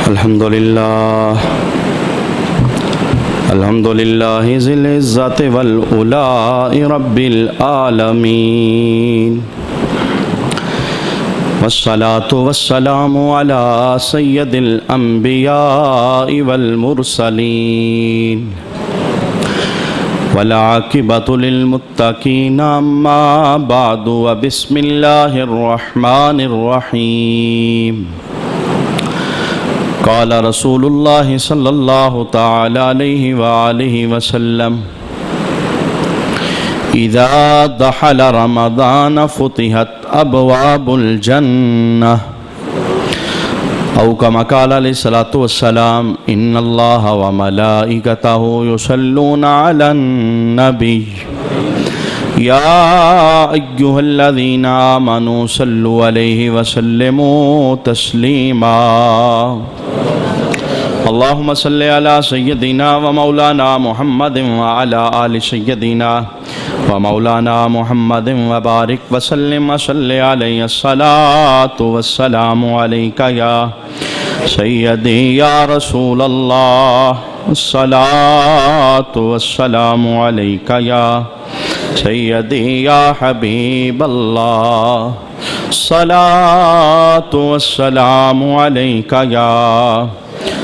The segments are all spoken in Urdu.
الحمد لله ذي العزة والعلاء رب العالمين والصلاة والسلام على سيد الأنبياء والمرسلين والعاقبة للمتقين أما بعد وبسم الله الرحمن الرحيم قال رسول الله صلى الله تعالى عليه وآله وسلم إذا دخل رمضان فتحت أبواب الجنة أو كما قال عليه الصلاة والسلام إن الله وملائكته يصلون على النبي يا أيها الذين آمنوا صلوا عليه وسلموا تسليما اللهم صل على سيدنا ومولانا محمد وعلى آل سيدنا ومولانا محمد وبارك وسلم وصل عليه الصلاة والسلام عليك يا سيدي يا رسول الله الصلاة والسلام عليك يا سيدي يا حبيب الله الصلاة والسلام عليك يا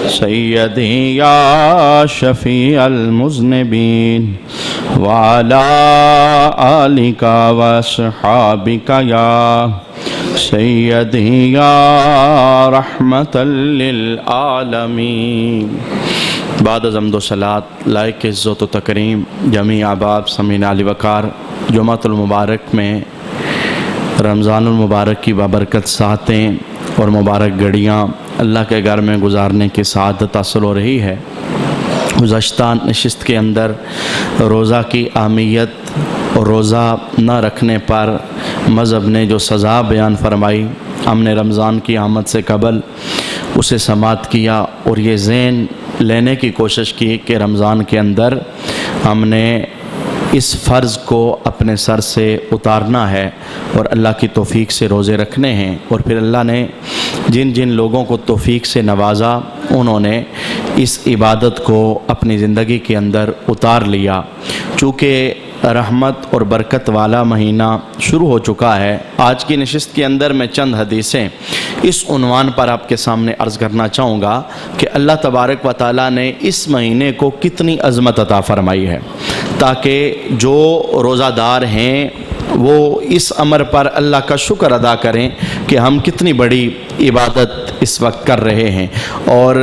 سيدي يا شفيع المذنبين وعلى آلك وصحابك يا سيدي يا رحمة للعالمين بعد حمد و صلات لائق عزت و تکریم جمیع احباب سامعین علی وقار جمعۃ المبارک میں رمضان المبارک کی بابرکت ساعتیں اور مبارک گھڑیاں اللہ کے گھر میں گزارنے کی سعادت حاصل ہو رہی ہے۔ گزشتہ نشست کے اندر روزہ کی اہمیت اور روزہ نہ رکھنے پر مذہب نے جو سزا بیان فرمائی، ہم نے رمضان کی آمد سے قبل اسے سماعت کیا اور یہ ذہن لینے کی کوشش کی کہ رمضان کے اندر ہم نے اس فرض کو اپنے سر سے اتارنا ہے اور اللہ کی توفیق سے روزے رکھنے ہیں، اور پھر اللہ نے جن جن لوگوں کو توفیق سے نوازا انہوں نے اس عبادت کو اپنی زندگی کے اندر اتار لیا۔ چونکہ رحمت اور برکت والا مہینہ شروع ہو چکا ہے، آج کی نشست کے اندر میں چند حدیثیں اس عنوان پر آپ کے سامنے عرض کرنا چاہوں گا کہ اللہ تبارک و تعالیٰ نے اس مہینے کو کتنی عظمت عطا فرمائی ہے، تاکہ جو روزہ دار ہیں وہ اس امر پر اللہ کا شکر ادا کریں کہ ہم کتنی بڑی عبادت اس وقت کر رہے ہیں، اور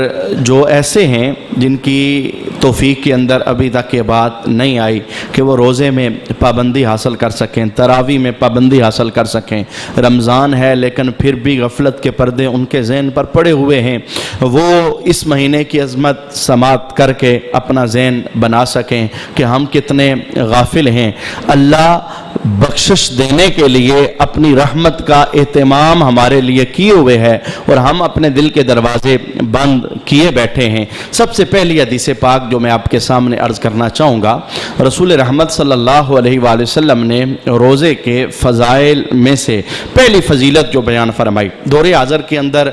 جو ایسے ہیں جن کی توفیق کے اندر ابھی تک یہ بات نہیں آئی کہ وہ روزے میں پابندی حاصل کر سکیں، تراویح میں پابندی حاصل کر سکیں، رمضان ہے لیکن پھر بھی غفلت کے پردے ان کے ذہن پر پڑے ہوئے ہیں، وہ اس مہینے کی عظمت سماعت کر کے اپنا ذہن بنا سکیں کہ ہم کتنے غافل ہیں۔ اللہ بخشش دینے کے لیے اپنی رحمت کا اہتمام ہمارے لیے کیے ہوئے ہے اور ہم اپنے دل کے دروازے بند کیے بیٹھے ہیں۔ سب سے پہلی حدیث پاک جو میں آپ کے سامنے عرض کرنا چاہوں گا، رسول رحمت صلی اللہ علیہ وآلہ وسلم نے روزے کے فضائل میں سے پہلی فضیلت جو بیان فرمائی، دور حاضر کے اندر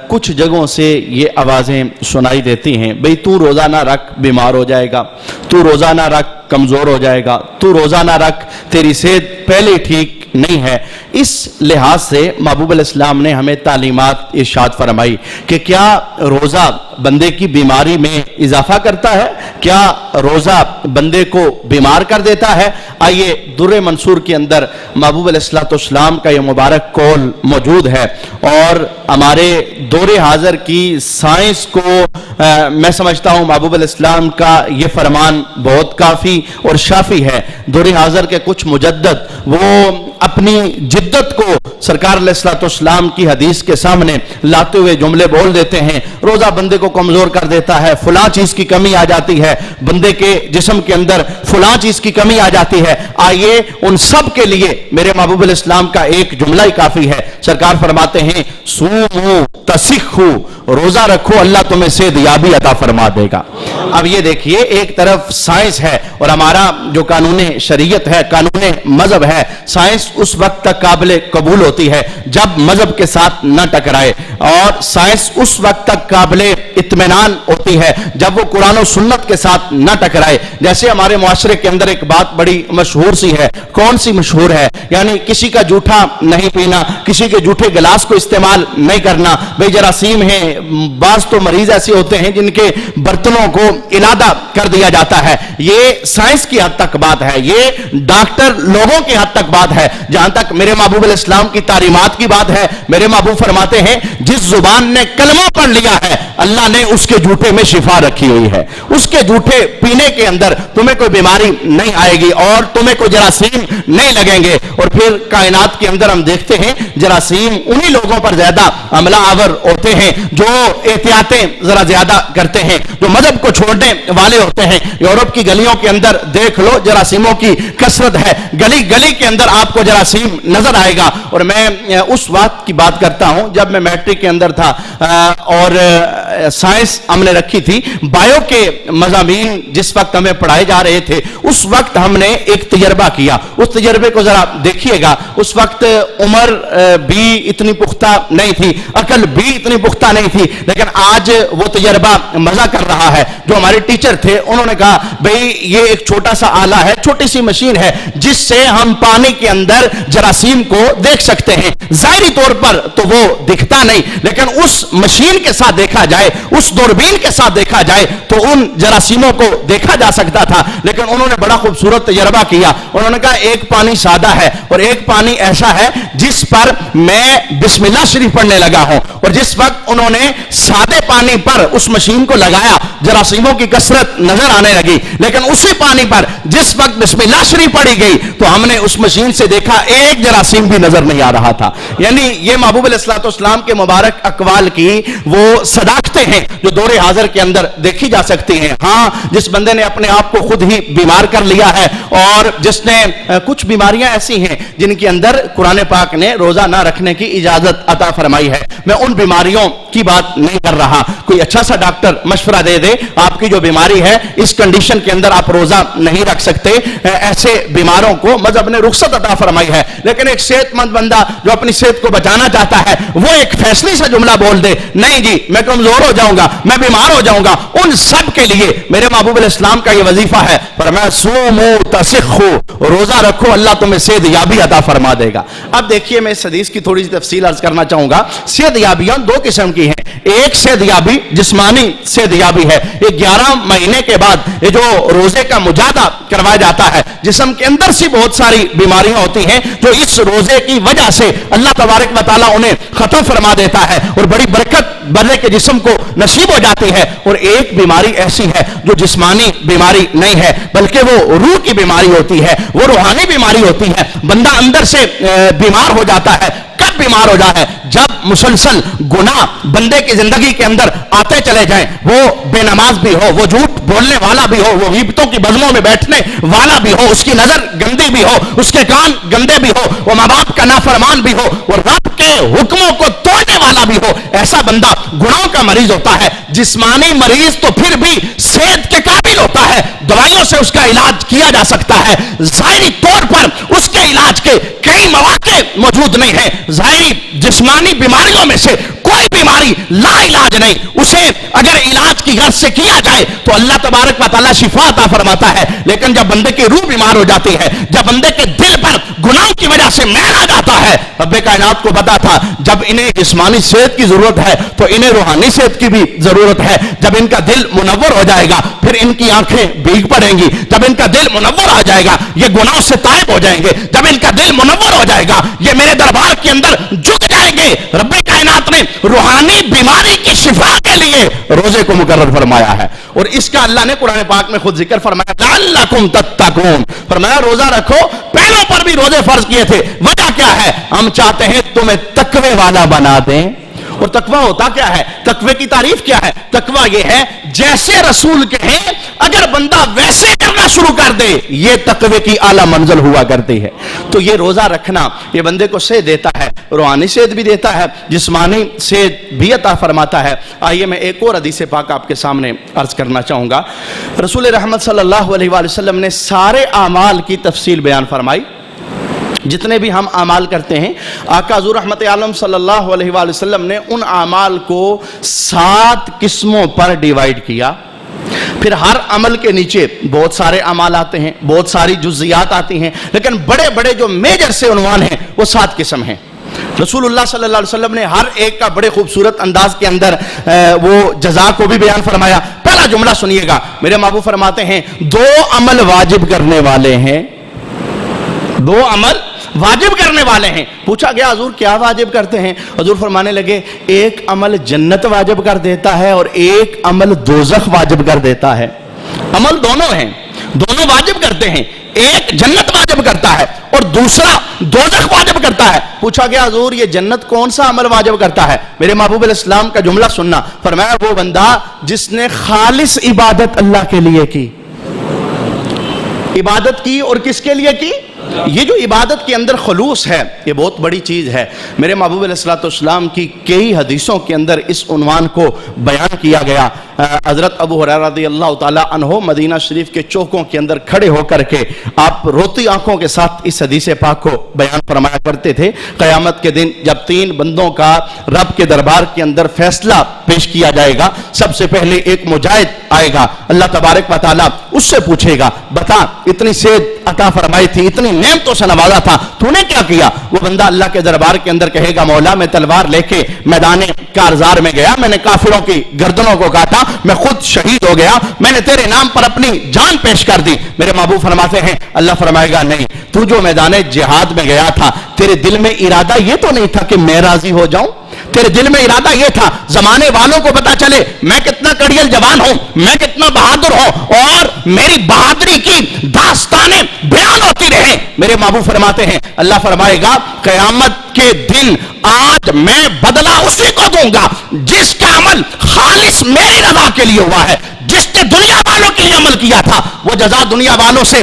کچھ جگہوں سے یہ آوازیں سنائی دیتی ہیں، بھئی تو روزہ نہ رکھ بیمار ہو جائے گا، تو روزہ نہ رکھ کمزور ہو جائے گا، تو روزہ نہ رکھ تیری صحت پہلے ٹھیک نہیں ہے۔ اس لحاظ سے محبوب الاسلام نے ہمیں تعلیمات ارشاد فرمائی کہ کیا روزہ بندے کی بیماری میں اضافہ کرتا ہے؟ کیا روزہ بندے کو بیمار کر دیتا ہے؟ آئیے در منصور کے اندر محبوب علیہ السلام کا یہ مبارک قول موجود ہے، اور ہمارے دور حاضر کی سائنس کو میں سمجھتا ہوں محبوب علیہ السلام کا یہ فرمان بہت کافی اور شافی ہے۔ دور حاضر کے کچھ مجدد وہ اپنی جدت کو سرکار علیہ السلام کی حدیث کے سامنے لاتے ہوئے جملے بول دیتے ہیں، روزہ بندے کو کمزور کر دیتا ہے، فلاں چیز کی کمی آ جاتی ہے بندے کے جسم کے اندر، فلاں چیز کی کمی آ جاتی ہے۔ آئیے ان سب کے لیے میرے محبوب علیہ السلام کا ایک جملہ ہی کافی ہے۔ سرکار فرماتے ہیں سومو تصحوا، روزہ رکھو اللہ تمہیں صحت یابی عطا فرما دے گا۔ اب یہ دیکھیے ایک طرف سائنس ہے اور ہمارا جو قانون شریعت ہے، قانون مذہب ہے، سائنس اس وقت تک قابل قبول ہوتی ہے جب مذہب کے ساتھ نہ ٹکرائے، اور سائنس اس وقت تک قابل اطمینان ہوتی ہے جب وہ قرآن و سنت کے ساتھ نہ ٹکرائے۔ جیسے ہمارے معاشرے کے اندر ایک بات بڑی مشہور سی ہے، کون سی مشہور ہے؟ یعنی کسی کا جھوٹا نہیں پینا، کسی کے جھوٹے گلاس کو استعمال نہیں کرنا۔ بھئی جراثیم ہیں، بعض تو مریض ایسے ہوتے ہیں جن کے برتنوں کو علادہ کر دیا جاتا ہے۔ یہ سائنس کی حد تک بات ہے، یہ ڈاکٹر لوگوں کی حد تک بات ہے۔ جہاں تک میرے محبوب علیہ السلام کی تعلیمات کی بات ہے، میرے محبوب فرماتے ہیں جس زبان نے کلمہ پڑھ لیا ہے اللہ نے اس کے جھوٹے میں شفا رکھی ہوئی ہے۔ اس کے جھوٹے پینے کے اندر تمہیں کوئی بیماری نہیں آئے گی اور تمہیں کوئی جراثیم نہیں لگیں گے۔ اور پھر کائنات کے اندر ہم دیکھتے ہیں جراثیم انہی لوگوں پر زیادہ عملہ آور ہوتے ہیں جو احتیاطیں ذرا زیادہ کرتے ہیں، جو مذہب کو چھوڑنے والے ہوتے ہیں۔ یورپ کی گلیوں کے اندر دیکھ لو جراثیموں کی کثرت ہے، گلی گلی کے اندر آپ کو جراثیم نظر آئے گا۔ اور میں اس وقت کی بات کرتا ہوں جب میں میٹرک کے اندر تھا اور سائنس ہم نے رکھی تھی، بایو کے مضامین جس وقت ہمیں پڑھائے جا رہے تھے اس وقت ہم نے ایک تجربہ کیا۔ اس تجربے کو ذرا دیکھیے گا۔ اس وقت عمر بھی اتنی پختہ نہیں تھی، عقل بھی اتنی پختہ نہیں تھی، لیکن آج وہ تجربہ مزہ کر رہا ہے۔ جو ہمارے ٹیچر تھے انہوں نے کہا بھئی یہ ایک چھوٹا سا آلہ ہے، چھوٹی سی مشین ہے جس سے ہم پانی کے اندر جراثیم کو دیکھ سکتے ہیں۔ ظاہری طور پر تو وہ دکھتا نہیں، لیکن اس مشین کے ساتھ دیکھا جائے، اس دوربین کے ساتھ دیکھا جائے تو ان جراثیموں کو دیکھا جا سکتا تھا۔ لیکن انہوں نے بڑا خوبصورت تجربہ کیا۔ انہوں نے کہا ایک پانی سادہ ہے اور ایک پانی ایسا ہے جس پر میں بسم اللہ شریف پڑھنے لگا ہوں، اور جس وقت انہوں نے سادے پانی پر اس مشین کو لگایا جراثیموں کی کثرت نظر آنے لگی، لیکن اسی پانی پر جس وقت بسم اللہ شریف پڑھی گئی تو ہم نے اس مشین سے دیکھا ایک جراثیم بھی نظر نہیں آ رہا تھا۔ یعنی یہ محبوب علیہ السلام کے مبارک اقوال کی وہ صداقتیں ہیں جو دور حاضر کے اندر دیکھی جا سکتی ہیں۔ ہاں جس بندے نے اپنے آپ کو خود ہی بیمار کر لیا ہے اور جس نے کچھ بیماریاں ایسی ہیں جن کے اندر قرآن پاک نے روزہ نہ رکھنے کی اجازت عطا فرمائی ہے، میں ان بیماریوں کی بات نہیں کر رہا۔ کوئی اچھا سا ڈاکٹر مشورہ دے دے آپ کی جو بیماری ہے اس کنڈیشن کے اندر آپ روزہ نہیں رکھ سکتے، ایسے بیماروں کو مذہب نے رخصت عطا فرمائی ہے۔ لیکن ایک صحت مند بندہ جو اپنی صحت کو بچانا چاہتا ہے وہ ایک فیصلی سے جملہ بول دے نہیں جی میں کمزور ہو جاؤں گا، میں بیمار ہو جاؤں گا، ان سب کے لیے میرے محبوب علیہ السلام کا یہ وظیفہ ہے، فرمایا سومو تسخو، روزہ رکھو اللہ تمہیں صحت یابی عطا فرما دے گا۔ اب دیکھیے میں اس حدیث کی تھوڑی سی تفصیل عرض کرنا چاہوں گا۔ صحت یابیاں دو قسم کی ہیں، ایک صحت یابی جسمانی صحت یابی ہے، یہ 11 مہینے کے بعد یہ جو روزے کا مجاہدہ کروایا جاتا ہے، جسم کے اندر سے بہت ساری بیماریاں ہوتی ہیں جو اس روزے کی وجہ سے اللہ تبارک و تعالیٰ انہیں ختم فرما دیتا ہے اور بڑی برکت بندے کے جسم کو نصیب ہو جاتی ہے۔ اور ایک بیماری ایسی ہے جو جسمانی بیماری نہیں ہے بلکہ وہ روح کی بیماری ہوتی ہے، وہ روحانی بیماری ہوتی ہے۔ بندہ اندر سے بیمار ہو جاتا ہے۔ کب بیمار ہو جاتا ہے؟ جب مسلسل گناہ بندے کی زندگی کے اندر آتے چلے جائیں، وہ بے نماز بھی ہو، وہ جھوٹ بولنے والا بھی ہو، وہ غیبتوں کی بزموں میں بیٹھنے والا بھی ہو، اس کی نظر گندی بھی ہو، اس کے کان گندے بھی ہو، وہ ماں باپ کا نافرمان بھی ہو، اور رب کے حکموں کو توڑنے والا بھی ہو، ایسا بندہ گناہوں کا مریض ہوتا ہے۔ جسمانی مریض تو پھر بھی صحت کے قابل ہوتا ہے، دوائیوں سے اس کا علاج کیا جا سکتا ہے، ظاہری طور پر اس کے علاج کے کئی مواقع موجود نہیں ہیں۔ ظاہری جسمانی بیماریوں میں سے کوئی بیماری لا علاج نہیں، اسے اگر علاج کی غرض سے کیا جائے تو اللہ تبارک و تعالیٰ شفا عطا فرماتا ہے۔ لیکن جب بندے کی روح بیمار ہو جاتی ہے، جب بندے کے دل پر گناہ کی وجہ سے میل آ جاتا ہے، رب کائنات کو پتا تھا جب انہیں جسمانی صحت کی ضرورت ہے تو انہیں روحانی صحت کی بھی ضرورت ہے۔ جب ان کا دل منور ہو جائے گا پھر ان کی آنکھیں بھیگ پڑیں گی، جب ان کا دل منور ہو جائے گا یہ گناہ سے تائب ہو جائیں گے، جب ان کا دل منور ہو جائے گا یہ میرے دربار کے اندر جھک جائیں گے۔ رب کائنات نے روحانی بیماری کی شفا کے لیے روزے کو مقرر فرمایا ہے، اور اس کا اللہ نے قرآن پاک میں خود ذکر فرمایا لعلکم تتقون، فرمایا روزہ رکھو۔ پہلوں پر بھی روزے فرض کیے تھے، وجہ کیا ہے؟ ہم چاہتے ہیں تمہیں تقوی والا بنا دیں اور تقوی ہوتا کیا ہے؟ تقوی کی تعریف کیا ہے؟ تقوی یہ ہے جیسے رسول کہیں اگر بندہ ویسے کرنا شروع کر دے، یہ تقوی کی اعلیٰ منزل ہوا کرتی ہے۔ تو یہ روزہ رکھنا یہ بندے کو صحت دیتا ہے، روحانی صحت بھی دیتا ہے، جسمانی صحت بھی عطا فرماتا ہے۔ آئیے میں ایک اور حدیث پاک آپ کے سامنے عرض کرنا چاہوں گا۔ رسول رحمت صلی اللہ علیہ وآلہ وسلم نے سارے اعمال کی تفصیل بیان فرمائی، جتنے بھی ہم اعمال کرتے ہیں۔ آقا حضور رحمت عالم صلی اللہ علیہ وآلہ وسلم نے ان اعمال کو 7 قسموں پر ڈیوائیڈ کیا۔ پھر ہر عمل کے نیچے بہت سارے اعمال آتے ہیں، بہت ساری جزیات آتی ہیں، لیکن بڑے بڑے جو میجر سے عنوان ہیں وہ 7 قسم ہیں۔ رسول اللہ صلی اللہ علیہ وسلم نے ہر ایک کا بڑے خوبصورت انداز کے اندر وہ جزا کو بھی بیان فرمایا۔ پہلا جملہ سنیے گا، میرے محبوب فرماتے ہیں 2 عمل واجب کرنے والے ہیں، 2 عمل واجب کرنے والے ہیں۔ پوچھا گیا حضور کیا واجب کرتے ہیں؟ حضور فرمانے لگے ایک عمل جنت واجب کر دیتا ہے اور ایک عمل دوزخ واجب کر دیتا ہے۔ عمل دونوں ہیں، دونوں واجب کرتے ہیں، ایک جنت واجب کرتا ہے اور دوسرا دوزخ واجب کرتا ہے۔ پوچھا گیا حضور یہ جنت کون سا عمل واجب کرتا ہے؟ میرے محبوب علیہ السلام کا جملہ سننا، فرمایا وہ بندہ جس نے خالص عبادت اللہ کے لیے کی، عبادت کی اور کس کے لیے کی؟ یہ جو عبادت کے اندر خلوص ہے یہ بہت بڑی چیز ہے۔ میرے محبوب علیہ السلام کی کئی حدیثوں کے اندر اس عنوان کو بیان کیا گیا۔ حضرت ابو ہریرہ رضی اللہ تعالی عنہ مدینہ شریف کے چوکوں کے اندر کھڑے ہو کر کے آپ روتی آنکھوں کے ساتھ اس حدیث پاک کو بیان فرمایا کرتے تھے۔ قیامت کے دن جب 3 بندوں کا رب کے دربار کے اندر فیصلہ پیش کیا جائے گا، سب سے پہلے ایک مجاہد آئے گا، اللہ تبارک و تعالیٰ اس سے پوچھے گا بتا اتنی صحت عطا فرمائی تھی، اتنی نعمتوں سے نوازا تھا، تو نے کیا کیا؟ وہ بندہ اللہ کے دربار کے اندر کہے گا مولا میں تلوار لے کے میدان کارزار میں گیا، میں نے کافروں کی گردنوں کو کاٹا، میں خود شہید ہو گیا، میں نے تیرے نام پر اپنی جان پیش کر دی۔ میرے محبوب فرماتے ہیں اللہ فرمائے گا نہیں، تو جو میدان جہاد میں گیا تھا تیرے دل میں ارادہ یہ تو نہیں تھا کہ میں راضی ہو جاؤں؟ تیرے دل میں ارادہ یہ تھا زمانے والوں کو پتا چلے میں کتنا کڑیل جوان ہوں، میں کتنا بہادر ہوں اور میری بہادری کی داستانیں بیان ہوتی رہے۔ میرے محبوب فرماتے ہیں اللہ فرمائے گا قیامت کے دن آج میں بدلہ اسی کو دوں گا جس کا عمل خالص میری رضا کے لیے ہوا ہے، جس نے دنیا والوں کے لیے عمل کیا تھا وہ جزا دنیا والوں سے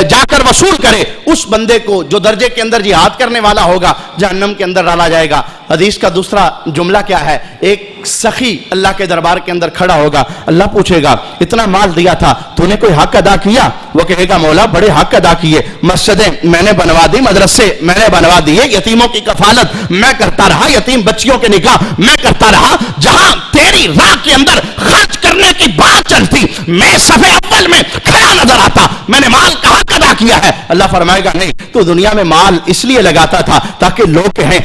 جا کر وصول کرے۔ اس بندے کو جو درجے کے اندر جہاد کرنے والا ہوگا جہنم کے اندر ڈالا جائے گا۔ حدیث کا دوسرا جملہ کیا ہے؟ ایک سخی اللہ کے دربار کے اندر کھڑا ہوگا، اللہ پوچھے گا اتنا مال دیا تھا تو نے کوئی حق ادا کیا؟ وہ کہے گا مولا بڑے حق ادا کیے، مسجدیں میں نے بنوا دی، مدرسے میں نے بنوا دیے، یتیموں کی کفالت میں کرتا رہا، یتیم بچیوں کے نکاح میں کرتا رہا، جہاں تیری راہ کے اندر خرچ کرنے کی بات چلتی میں صفحے اول میں کھڑا نظر آتا، میں نے مال کا حق ادا کیا ہے۔ اللہ فرمائے گا نہیں، تو دنیا میں مال اس لیے لگاتا تھا تاکہ لوگ کہیں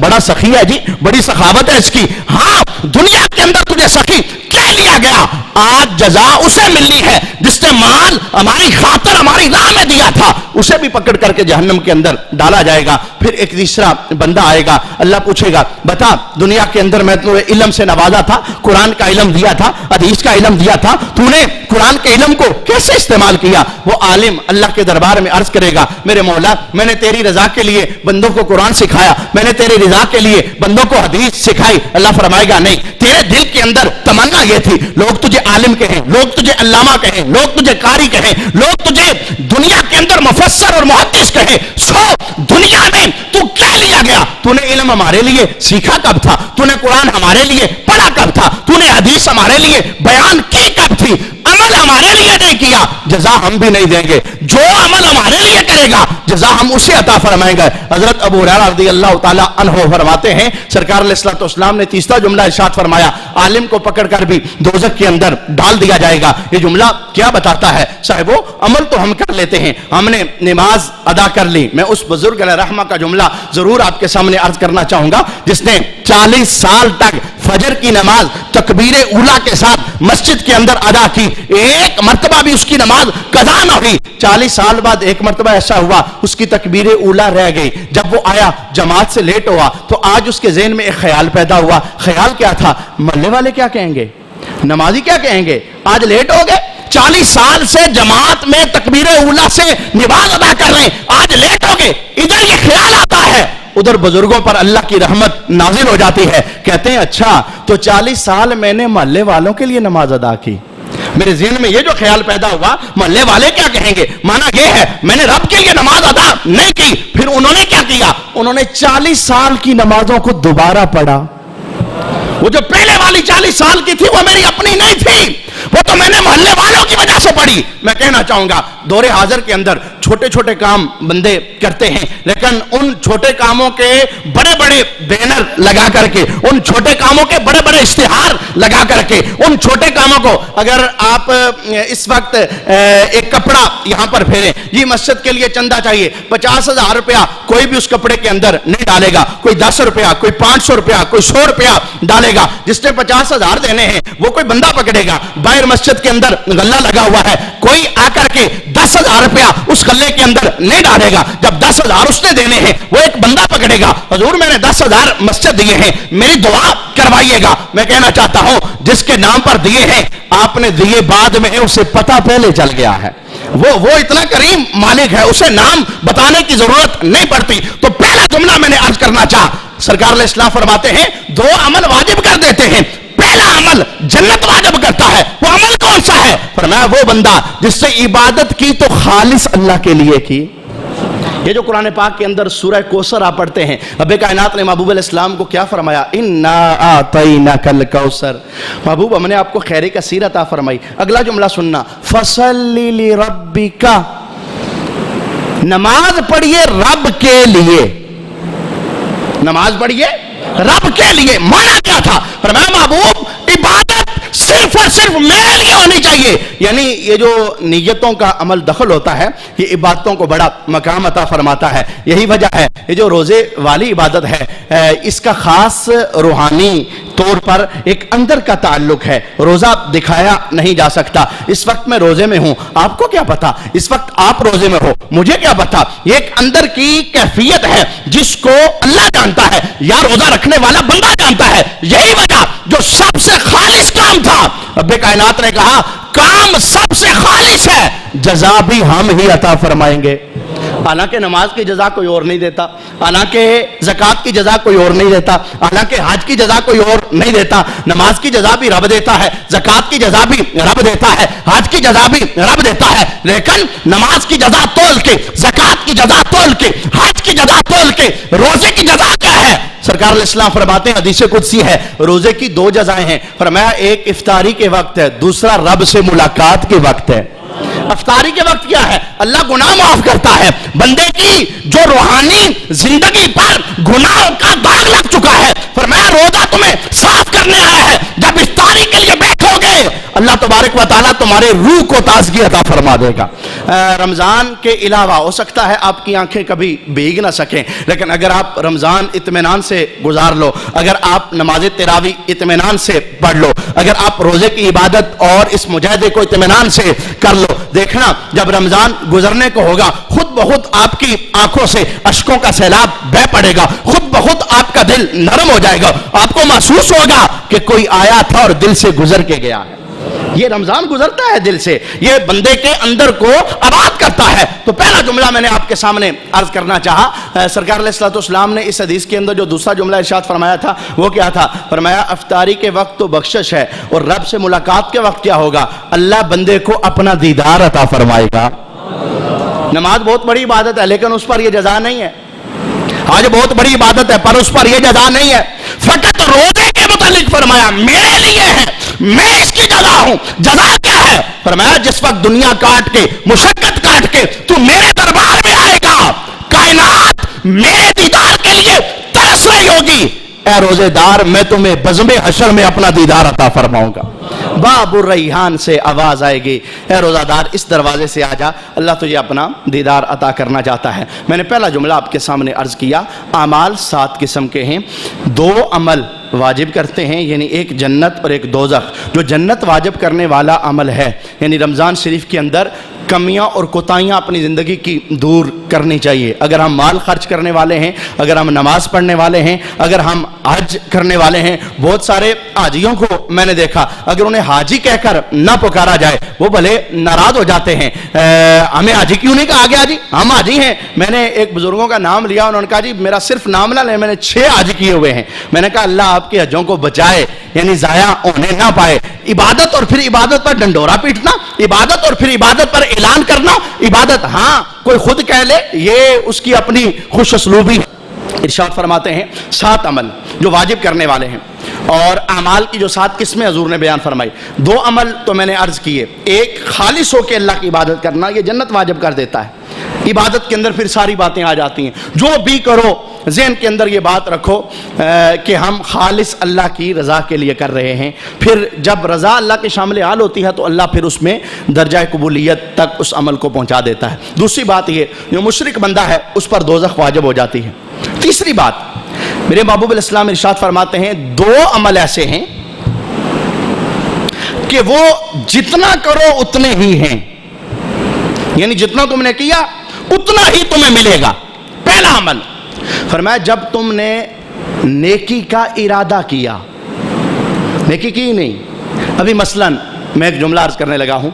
بڑا سخی ہے جی، بڑی سخاوت ہے اس کی۔ ہاں دنیا کے اندر تجھے سخی کہہ لیا گیا، آج جزا اسے ملنی ہے جس نے مال ہماری خاطر ہماری راہ میں دیا تھا، اسے بھی پکڑ کر کے جہنم کے اندر ڈالا جائے گا۔ پھر ایک تیسرا بندہ آئے گا، اللہ پوچھے گا بتا دنیا کے اندر میں تمہیں علم سے نوازا تھا، قرآن کا علم دیا تھا، حدیث کا علم دیا تھا، تو نے قرآن کے علم کو کیسے استعمال کیا؟ وہ عالم اللہ کے دربار میں عرض کرے گا میرے مولا میں نے تیری رضا کے لیے بندوں کو قرآن سکھایا، میں نے تیری رضا کے لیے بندوں کو حدیث سکھائی۔ اللہ فرمائے گا نہیں، تیرے دل کے اندر تمنا یہ تھی لوگ تجھے عالم کہیں، لوگ تجھے علامہ کہیں، لوگ تجھے قاری کہیں، لوگ تجھے دنیا کے اندر مفسر اور محدث کہیں۔ سو دنیا میں تو کیا لیا گیا؟ تو نے علم ہمارے لیے سیکھا کب تھا؟ تو نے قرآن ہمارے لیے پڑھا کب تھا؟ تو نے حدیث ہمارے لیے بیان کی کب تھی؟ عمل ہمارے لیے نہیں کیا، جزا ہم بھی نہیں دیں گے۔ جو عمل ہمارے لیے کرے گا جزا ہم اسے عطا فرمائیں گے۔ حضرت ابو ہریرہ رضی اللہ تعالی عنہ فرماتے ہیں سرکار علیہ الصلوۃ والسلام نے تیسرا جملہ ارشاد فرمایا عالم کو پکڑ کر بھی دوزخ کے اندر ڈال دیا جائے گا۔ یہ جملہ کیا بتاتا ہے؟ صاحبو عمل تو ہم کر لیتے ہیں، ہم نے نماز ادا کر لی۔ میں اس بزرگ علیہ رحمہ کا جملہ ضرور آپ کے سامنے عرض کرنا چاہوں گا جس نے 40 سال تک فجر کی نماز تکبیر اولیٰ کے ساتھ مسجد کے اندر ادا کی، ایک مرتبہ بھی اس کی نماز قضا نہ ہوئی۔ 40 سال بعد ایک مرتبہ ایسا ہوا اس کی تکبیر اولیٰ رہ گئی، جب وہ آیا جماعت سے لیٹ ہوا تو آج اس کے ذہن میں ایک خیال پیدا ہوا۔ خیال کیا تھا؟ محلے والے کیا کہیں گے، نمازی کیا کہیں گے، آج لیٹ ہو گئے، 40 سال سے جماعت میں تکبیر اولیٰ سے نماز ادا کر رہے ہیں، آج لیٹ ہو گئے۔ ادھر یہ خیال آتا ہے ادھر بزرگوں پر اللہ کی رحمت نازل ہو جاتی ہے. کہتے ہیں اچھا تو 40 سال میں نے محلے والوں کے لیے نماز ادا کی. میرے ذہن میں یہ جو خیال پیدا ہوا محلے والے کیا کہیں گے, مانا یہ ہے میں نے رب کے لیے نماز ادا نہیں کی. پھر انہوں نے کیا کیا, انہوں نے 40 سال کی نمازوں کو دوبارہ پڑھا. وہ جو پہلے والی 40 سال کی تھی وہ میری اپنی نہیں تھی, وہ تو میں نے محلے والوں کی وجہ سے پڑھی. میں کہنا چاہوں گا دور حاضر کے اندر چھوٹے چھوٹے کام بندے کرتے ہیں, لیکن ان چھوٹے کاموں کے بڑے بڑے بینر لگا کر کے, ان چھوٹے کاموں کے بڑے بڑے اشتہار لگا کر کے, ان چھوٹے کاموں کو اگر آپ اس وقت ایک کپڑا یہاں پر پھیریں, یہ مسجد کے لیے چندہ چاہیے 50,000 روپیہ, کوئی بھی اس کپڑے کے اندر نہیں ڈالے گا. کوئی 10 روپیہ, کوئی 500 روپیہ, کوئی 100 روپیہ ڈالے گا. جس نے 50,000 دینے ہیں وہ کوئی بندہ پکڑے گا. باہر مسجد کے اندر غلہ لگا ہوا ہے, کوئی آ کر کے 10,000 روپیہ اس غلے کے اندر نہیں ڈالے گا. جب 10,000 اس نے دینے ہیں وہ ایک بندہ پکڑے گا, حضور میں نے 10,000 مسجد دیے ہیں, میری دعا کروائیے گا. میں کہنا چاہتا ہوں جس کے نام پر دیے ہیں آپ نے دیے بعد میں, اسے پتہ پہلے چل گیا ہے, وہ اتنا کریم مالک ہے, اسے نام بتانے کی ضرورت نہیں پڑتی. تو پہلا جملہ میں نے عرض کرنا چاہا, سرکار علیہ السلام فرماتے ہیں 2 عمل واجب کر دیتے ہیں. پہلا عمل جنت واجب کرتا ہے, وہ عمل کون سا ہے؟ فرمایا وہ بندہ جس سے عبادت کی تو خالص اللہ کے لیے کی. یہ جو قرآن پاک کے اندر سورہ کوثر آپ پڑھتے ہیں, رب کائنات نے محبوب علیہ السلام کو کیا فرمایا, انا اعطیناک الکوثر, محبوب ہم نے آپ کو خیر کثیر عطا فرمائی. اگلا جملہ سننا, فصلی لربک, نماز پڑھیے رب کے لیے, نماز پڑھیے رب کے لیے. مانا کیا تھا؟ فرمایا محبوب عبادت صرف اور صرف میرے لیے ہونی چاہیے. یعنی یہ جو نیتوں کا عمل دخل ہوتا ہے یہ عبادتوں کو بڑا مقام عطا فرماتا ہے. یہی وجہ ہے یہ جو روزے والی عبادت ہے اس کا خاص روحانی طور پر ایک اندر کا تعلق ہے. روزہ دکھایا نہیں جا سکتا. اس وقت میں روزے میں ہوں, آپ کو کیا پتا اس وقت آپ روزے میں ہو, مجھے کیا پتا. یہ ایک اندر کی کیفیت ہے جس کو اللہ جانتا ہے یا روزہ رکھنے والا بندہ جانتا ہے. یہی وجہ جو سب سے خالص کام تھا, رب کائنات نے کہا کام سب سے خالص ہے, جزا بھی ہم ہی عطا فرمائیں گے. حالانکہ نماز کی جزا کوئی اور نہیں دیتا, حالانکہ زکوٰۃ کی جزا کوئی اور نہیں دیتا, حالانکہ حج کی جزا کوئی اور نہیں دیتا. نماز کی جزا بھی رب دیتا ہے, زکوٰۃ کی جزا بھی رب دیتا ہے, حج کی جزا بھی رب دیتا ہے. لیکن نماز کی جزا تول کے, زکوٰۃ کی جزا تول کے, حج کی جزا تول کے روزے کی جزا کیا ہے؟ سرکار علیہ السلام فرماتے ہیں حدیث قدسی ہے, روزے کی 2 جزائیں ہیں. فرمایا ایک افطاری کے وقت ہے, دوسرا رب سے ملاقات کے وقت ہے. افطاری کے وقت کیا ہے؟ اللہ گناہ معاف کرتا ہے. بندے کی جو روحانی زندگی پر گناہوں کا داغ لگ چکا ہے, فرمایا روزہ تمہیں صاف کرنے آیا ہے. جب افطاری کے لیے بیٹھو گے اللہ تبارک و تعالیٰ تمہارے روح کو تازگی عطا فرما دے گا. رمضان کے علاوہ ہو سکتا ہے آپ کی آنکھیں کبھی بھیگ نہ سکیں, لیکن اگر آپ رمضان اطمینان سے گزار لو, اگر آپ نماز تراویح اطمینان سے پڑھ لو, اگر آپ روزے کی عبادت اور اس مجاہدے کو اطمینان سے کر لو, دیکھنا جب رمضان گزرنے کو ہوگا خود بخود آپ کی آنکھوں سے اشکوں کا سیلاب بہہ پڑے گا, خود بخود آپ کا دل نرم ہو جائے گا, آپ کو محسوس ہوگا کہ کوئی آیا تھا اور دل سے گزر کے گیا ہے. یہ رمضان گزرتا ہے دل سے, یہ بندے کے اندر کو آباد کرتا ہے. تو پہلا جملہ میں نے آپ کے سامنے عرض کرنا چاہا. سرکار علیہ الصلوۃ والسلام نے اس حدیث کے اندر جو دوسرا جملہ ارشاد فرمایا تھا وہ کیا تھا؟ فرمایا افطاری کے وقت تو بخشش ہے, اور رب سے ملاقات کے وقت کیا ہوگا؟ اللہ بندے کو اپنا دیدار عطا فرمائے گا. نماز بہت بڑی عبادت ہے لیکن اس پر یہ جزا نہیں ہے. آج بہت بڑی عبادت ہے پر اس پر یہ جزا نہیں ہے. فقط روزے کے متعلق فرمایا میرے لیے ہے, میں اس کی جزا ہوں. جزا کیا ہے؟ فرمایا جس وقت دنیا کاٹ کے, مشقت کاٹ کے تو میرے دربار میں آئے گا, کائنات میرے دیدار کے لیے ترس رہی ہوگی. اے روزے دار میں تمہیں بزم حشر میں اپنا دیدار عطا فرماؤں گا. باب الریحان سے آواز آئے گی, اے روزہ دار اس دروازے سے آ جا, اللہ تجھے اپنا دیدار عطا کرنا چاہتا ہے. میں نے پہلا جملہ آپ کے سامنے عرض کیا, اعمال 7 قسم کے ہیں. 2 عمل واجب کرتے ہیں، یعنی ایک جنت اور ایک دوزخ۔ جو جنت واجب کرنے والا عمل ہے، یعنی رمضان شریف کے اندر کمیاں اور کوتاہیاں اپنی زندگی کی دور کرنی چاہیے۔ اگر ہم مال خرچ کرنے والے ہیں، اگر ہم نماز پڑھنے والے ہیں، اگر ہم حج کرنے والے ہیں، بہت سارے حاجیوں کو میں نے دیکھا، اگر انہیں حاجی کہہ کر نہ پکارا جائے وہ بھلے ناراض ہو جاتے ہیں، ہمیں حاجی کیوں نہیں کہا گیا جی، ہم حاجی ہیں۔ میں نے ایک بزرگوں کا نام لیا، انہوں نے کہا جی میرا صرف نام نہ لیں، میں نے 6 حج کیے ہوئے ہیں۔ میں نے کہا اللہ آپ کے حجوں کو بچائے، یعنی ضائع ہونے نہ پائے۔ عبادت اور پھر عبادت پر ڈنڈورا پیٹنا، عبادت اور پھر عبادت پر اعلان کرنا، عبادت ہاں کوئی خود کہہ لے، یہ اس کی اپنی خوش اسلوبی ہے۔ ارشاد فرماتے ہیں 7 عمل جو واجب کرنے والے ہیں، اور اعمال کی جو 7 قسمیں حضور نے بیان فرمائی۔ 2 عمل تو میں نے عرض کیے، ایک خالص ہو کے اللہ کی عبادت کرنا، یہ جنت واجب کر دیتا ہے۔ عبادت کے اندر پھر ساری باتیں آ جاتی ہیں، جو بھی کرو ذہن کے اندر یہ بات رکھو کہ ہم خالص اللہ کی رضا کے لیے کر رہے ہیں۔ پھر جب رضا اللہ کے شامل حال ہوتی ہے تو اللہ پھر اس میں درجہ قبولیت تک اس عمل کو پہنچا دیتا ہے۔ دوسری بات یہ، جو مشرک بندہ ہے اس پر دوزخ واجب ہو جاتی ہے۔ تیسری بات، میرے محبوب الاسلام ارشاد فرماتے ہیں 2 عمل ایسے ہیں کہ وہ جتنا کرو اتنے ہی ہیں، یعنی جتنا تم نے کیا اتنا ہی تمہیں ملے گا۔ پہلا عمل فرمایا جب تم نے نیکی کا ارادہ کیا، نیکی کی نہیں۔ ابھی مثلا میں ایک جملہ عرض کرنے لگا ہوں،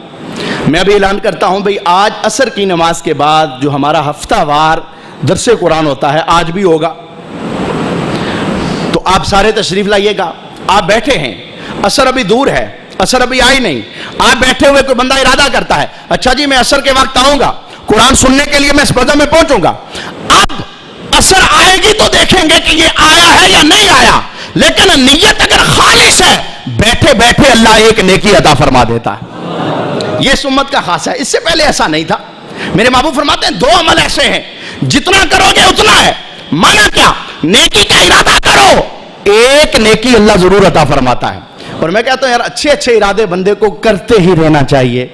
میں ابھی اعلان کرتا ہوں بھئی آج عصر کی نماز کے بعد جو ہمارا ہفتہ وار درس قرآن ہوتا ہے آج بھی ہوگا، تو آپ سارے تشریف لائیے گا۔ آپ بیٹھے ہیں، عصر ابھی دور ہے، عصر ابھی آئی نہیں، آپ بیٹھے ہوئے کوئی بندہ ارادہ کرتا ہے اچھا جی میں عصر کے وقت آؤں گا، قرآن سننے کے لیے میں اس بزم میں پہنچوں گا۔ اب عصر آئے گی تو دیکھیں گے کہ یہ آیا ہے یا نہیں آیا، لیکن نیت اگر خالص ہے بیٹھے بیٹھے اللہ ایک نیکی عطا فرما دیتا ہے۔ یہ اس امت کا خاصہ ہے، اس سے پہلے ایسا نہیں تھا۔ میرے محبوب فرماتے ہیں 2 عمل ایسے ہیں جتنا کرو گے اتنا ہے۔ مانا کیا؟ نیکی کا ارادہ کرو، ایک نیکی اللہ ضرور عطا فرماتا ہے۔ اور میں کہتا ہوں یار اچھے اچھے ارادے بندے کو کرتے ہی رہنا چاہیے۔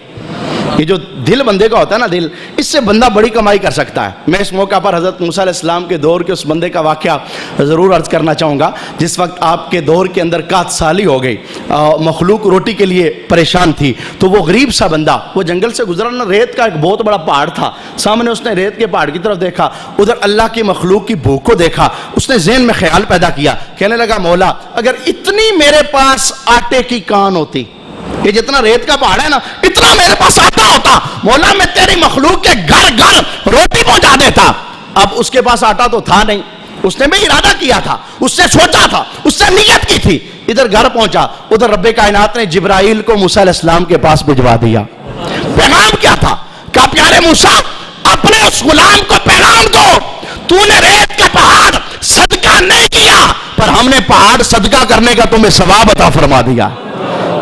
یہ جو دل بندے کا ہوتا ہے نا، دل، اس سے بندہ بڑی کمائی کر سکتا ہے۔ میں اس موقع پر حضرت موسیٰ علیہ السلام کے دور کے اس بندے کا واقعہ ضرور عرض کرنا چاہوں گا جس وقت آپ کے دور کے اندر قحط سالی ہو گئی، مخلوق روٹی کے لیے پریشان تھی، تو وہ غریب سا بندہ وہ جنگل سے گزرا، ریت کا ایک بہت بڑا پہاڑ تھا سامنے، اس نے ریت کے پہاڑ کی طرف دیکھا، ادھر اللہ کی مخلوق کی بھوک کو دیکھا، اس نے ذہن میں خیال پیدا کیا، کہنے لگا مولا اگر اتنی میرے پاس آٹے کی کان ہوتی، یہ جتنا ریت کا پہاڑ ہے نا اتنا میرے پاس آٹا ہوتا، مولا میں تیری مخلوق کے گھر گھر روٹی پہنچا دیتا۔ اب اس کے پاس آٹا تو تھا نہیں، اس نے بھی ارادہ کیا تھا، اس سے سوچا تھا، اس سے نیت کی تھی، ادھر گھر پہنچا، ادھر رب کائنات نے جبرائیل کو موسیٰ علیہ السلام کے پاس بھجوا دیا۔ پیغام کیا تھا؟ کہا پیارے موسیٰ اپنے اس غلام کو پیغام دو، تو نے ریت کا پہاڑ صدقہ نہیں کیا پر ہم نے پہاڑ صدقہ کرنے کا تمہیں ثواب عطا فرما دیا۔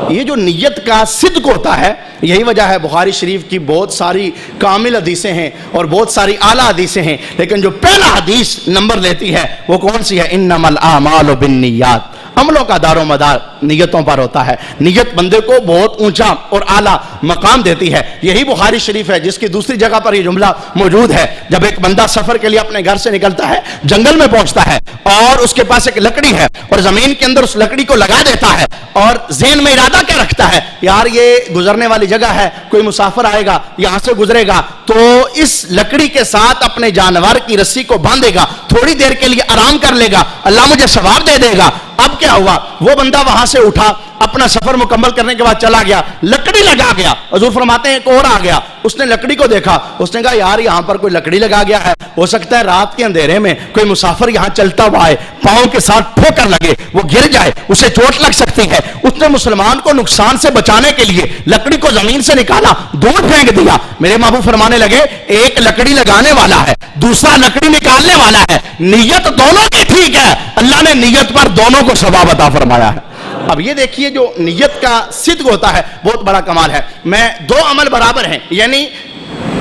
یہ جو نیت کا صدق ہوتا ہے، یہی وجہ ہے بخاری شریف کی بہت ساری کامل حدیثیں ہیں اور بہت ساری اعلیٰ حدیثیں ہیں، لیکن جو پہلا حدیث نمبر لیتی ہے وہ کون سی ہے؟ انما الاعمال بالنیات۔ عملوں کا دار و مدار نیتوں پر ہوتا ہے۔ نیت بندے کو بہت اونچا اور اعلیٰ مقام دیتی ہے۔ یہی بخاری شریف ہے جس کی دوسری جگہ پر یہ جملہ موجود ہے، جب ایک بندہ سفر کے لیے اپنے گھر سے نکلتا ہے، جنگل میں پہنچتا ہے اور اس کے پاس ایک لکڑی ہے اور زمین کے اندر اس لکڑی کو لگا دیتا ہے اور ذہن میں ارادہ کیا رکھتا ہے، یار یہ گزرنے والی جگہ ہے، کوئی مسافر آئے گا یہاں سے گزرے گا تو اس لکڑی کے ساتھ اپنے جانور کی رسی کو باندھے گا، تھوڑی دیر کے لیے آرام کر لے گا، اللہ مجھے ثواب دے دے گا۔ اب کیا ہوا؟ وہ بندہ وہاں سے اٹھا، اپنا سفر مکمل کرنے کے بعد چلا گیا، لکڑی لگا گیا، حضور فرماتے ہیں ایک اور آ گیا، اس نے لکڑی کو دیکھا، اس نے کہا یار یہاں پر کوئی لکڑی لگا گیا ہے، ہو سکتا ہے رات کے اندھیرے میں کوئی مسافر یہاں چلتا ہوا ہے، پاؤں کے ساتھ ٹھوکر لگے، وہ گر جائے، اسے چوٹ لگ سکتی ہے۔ اس نے مسلمان کو نقصان سے بچانے کے لیے لکڑی کو زمین سے نکالا، دور پھینک دیا۔ میرے محبوب فرمانے لگے ایک لکڑی لگانے والا ہے، دوسرا لکڑی نکالنے والا ہے، نیت دونوں کی ٹھیک ہے، اللہ نے نیت پر دونوں کو ثواب عطا فرمایا ہے۔ اب یہ دیکھیے جو نیت کا صدق ہوتا ہے بہت بڑا کمال ہے۔ میں 2 عمل برابر ہیں، یعنی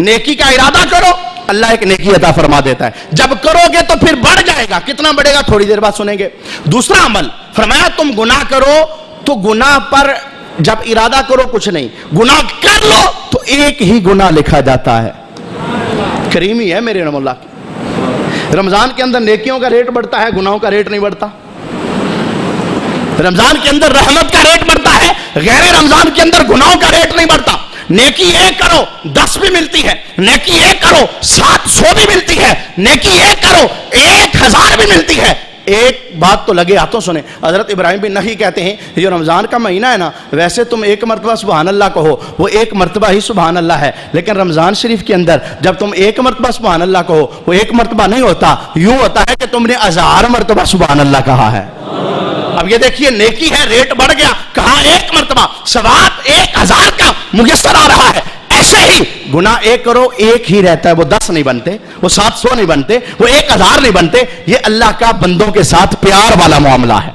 نیکی کا ارادہ کرو اللہ ایک نیکی عطا فرما دیتا ہے، جب کرو گے تو پھر بڑھ جائے گا، کتنا بڑھے گا تھوڑی دیر بعد سنیں گے۔ دوسرا عمل فرمایا تم گناہ کرو تو گناہ پر جب ارادہ کرو کچھ نہیں، گناہ کر لو تو ایک ہی گناہ لکھا جاتا ہے۔ کریمی ہے میرے رحم اللہ کی۔ رمضان کے اندر نیکیوں کا ریٹ بڑھتا ہے، گناہوں کا ریٹ نہیں بڑھتا۔ رمضان کے اندر رحمت کا ریٹ بڑھتا ہے، غیر رمضان کے اندر گناہوں کا ریٹ نہیں بڑھتا. نیکی ایک کرو 10 بھی ملتی ہے، نیکی ایک کرو 700 بھی ملتی ہے، نیکی ایک کرو 1000 بھی ملتی ہے. ایک بات تو لگے ہاتھوں سنیں. حضرت ابراہیم بن نہی کہتے ہیں جو رمضان کا مہینہ ہے نا، ویسے تم ایک مرتبہ سبحان اللہ کہو، وہ ایک مرتبہ ہی سبحان اللہ ہے، لیکن رمضان شریف کے اندر جب تم ایک مرتبہ سبحان اللہ کہو، وہ ایک مرتبہ نہیں ہوتا، یوں ہوتا ہے کہ تم نے 1000 مرتبہ سبحان اللہ کہا ہے. اب یہ دیکھیے نیکی ہے، ریٹ بڑھ گیا، کہاں ایک مرتبہ، ثواب 1000 کا میسر آ رہا ہے. ایسے ہی گناہ ایک کرو ایک ہی رہتا ہے، وہ 10 نہیں بنتے، وہ 700 نہیں بنتے، وہ 1000 نہیں بنتے. یہ اللہ کا بندوں کے ساتھ پیار والا معاملہ ہے.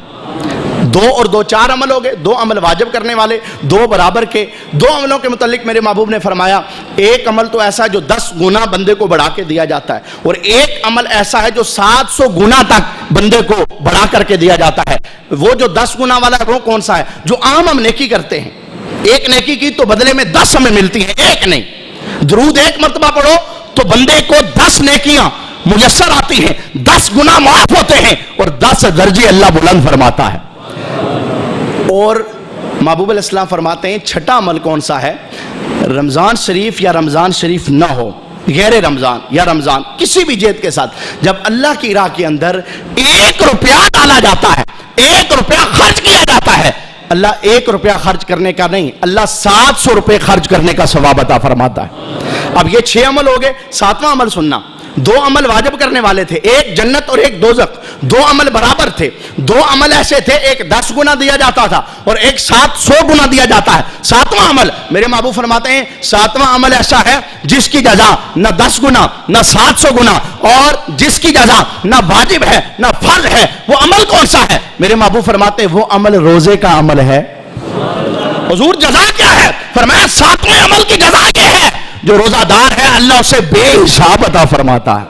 2 اور 2 4 عمل ہو گئے، 2 عمل واجب کرنے والے، 2 برابر کے. 2 عملوں کے متعلق میرے محبوب نے فرمایا ایک عمل تو ایسا ہے جو 10 گنا بندے کو بڑھا کے دیا جاتا ہے، اور ایک عمل ایسا ہے جو 700 گنا تک بندے کو بڑھا کر کے دیا جاتا ہے. وہ جو 10 گنا والا ہے وہ کون سا ہے؟ جو عام ہم نیکی کرتے ہیں، ایک نیکی کی تو بدلے میں 10 ہمیں ملتی ہیں، ایک نہیں. درود ایک مرتبہ پڑھو تو بندے کو 10 نیکیاں میسر آتی ہیں، 10 گناہ معاف ہوتے ہیں، اور 10 درجے اللہ بلند فرماتا ہے. اور محبوب علیہ السلام فرماتے ہیں چھٹا عمل کون سا ہے؟ رمضان شریف یا رمضان شریف نہ ہو، غیر رمضان یا رمضان کسی بھی جہت کے ساتھ، جب اللہ کی راہ کے اندر 1 روپیہ ڈالا جاتا ہے، 1 روپیہ خرچ کیا جاتا ہے، اللہ 1 روپیہ خرچ کرنے کا نہیں، اللہ 700 روپے خرچ کرنے کا ثواب عطا فرماتا ہے. اب یہ 6 عمل ہو گئے. 7واں عمل سننا. 2 عمل واجب کرنے والے تھے، ایک جنت اور ایک دوزخ. 2 عمل برابر تھے. 2 عمل ایسے تھے، ایک 10 گنا دیا جاتا تھا اور ایک 700 گنا دیا جاتا ہے. 7واں عمل میرے محبوب فرماتے ہیں 7واں عمل ایسا ہے جس کی جزا نہ 10 گنا نہ 700 گنا، اور جس کی جزا نہ واجب ہے نہ فرض ہے. وہ عمل کون سا ہے؟ میرے محبوب فرماتے ہیں وہ عمل روزے کا عمل ہے. حضور جزا کیا ہے؟ فرمایا 7ویں عمل کی جزا یہ ہے جو روزہ دار ہے اللہ اسے بے حساب عطا فرماتا ہے.